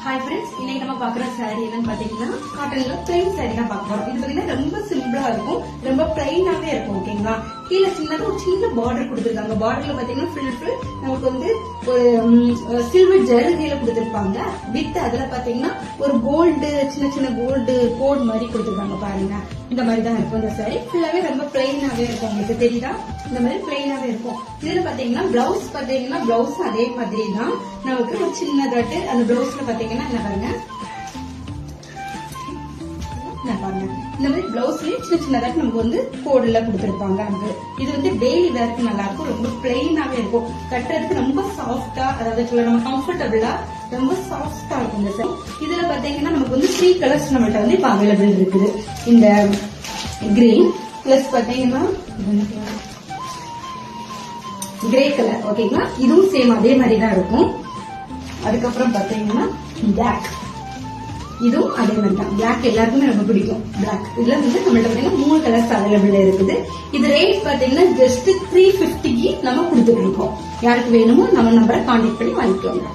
Hi friends இன்னைக்கு நம்ம பார்க்குற saree என்னன்னு பாத்தீங்கன்னா காட்டன்ல plain saree தான் பார்க்க போறோம். இது பாத்தீங்கன்னா ரொம்ப சிம்பிளா இருக்கும், ரொம்ப பிளைனாவே இருக்கும். ஓகேங்களா, கீழ சின்னதா ஒரு சின்ன பார்டர் கொடுத்திருக்காங்க. பார்டர்ல பாத்தீங்கன்னா ஃபுல் நமக்கு வந்து ஒரு சில்வர் ஜரிகையில கொடுத்திருப்பாங்க. வித் அதுல பாத்தீங்கன்னா ஒரு கோல்டு சின்ன கோல்டு கோட் மாதிரி கொடுத்திருக்காங்க. பாருங்க, இந்த மாதிரி தான் இருக்கும். இந்த saree ஃபுல்லாவே ரொம்ப பிளைனாவே இருக்கும். உங்களுக்கு தெரியுதா? இந்த மாதிரி பிளைனாவே இருக்கும். இதுல பாத்தீங்கன்னா பிளவுஸ் அதே மாதிரி தான். நமக்கு ஒரு சின்னதாட்டு அந்த பிளவுஸ்ல பாத்தீங்கன்னா என்ன பாருங்க, இந்த மாதிரி பிளவுஸ்லயே சின்னதாட்டு நமக்கு வந்து கோடுல கொடுத்திருப்பாங்க. நமக்கு இது வந்து டெய்லி வேர்க்கு நல்லா இருக்கும். ரொம்ப பிளைனாவே இருக்கும். கட்டுறதுக்கு ரொம்ப சாஃப்டா, அதாவது நம்ம கம்ஃபர்டபுளா ரொம்ப சாஃப்டா இருக்கும். இந்த saree இதுல பாத்தீங்கன்னா நமக்கு வந்து 3 கலர்ஸ் நம்மள்ட்ட வந்து இப்ப அவைலபிள் இருக்குது. இந்த கிரீன் பிளஸ் பாத்தீங்கன்னா கிரே கலர். ஓகேங்களா, இதுவும் சேம் அதே மாதிரி தான் இருக்கும். அதுக்கப்புறம் பாத்தீங்கன்னா பிளாக், இதுவும் அதே மாதிரி தான். பிளாக் எல்லாருக்குமே ரொம்ப பிடிக்கும். பிளாக் இதுல வந்து நம்மள்ட்ட பாத்தீங்கன்னா 3 கலர்ஸ் அவைலபிள் இருக்குது. இது ரேட் பாத்தீங்கன்னா ஜஸ்ட் 350க்கு நம்ம கொடுத்துட்டு இருக்கோம். யாருக்கு வேணுமோ நம்ம நம்பரை கான்டாக்ட் பண்ணி வாங்கிக்கோங்க.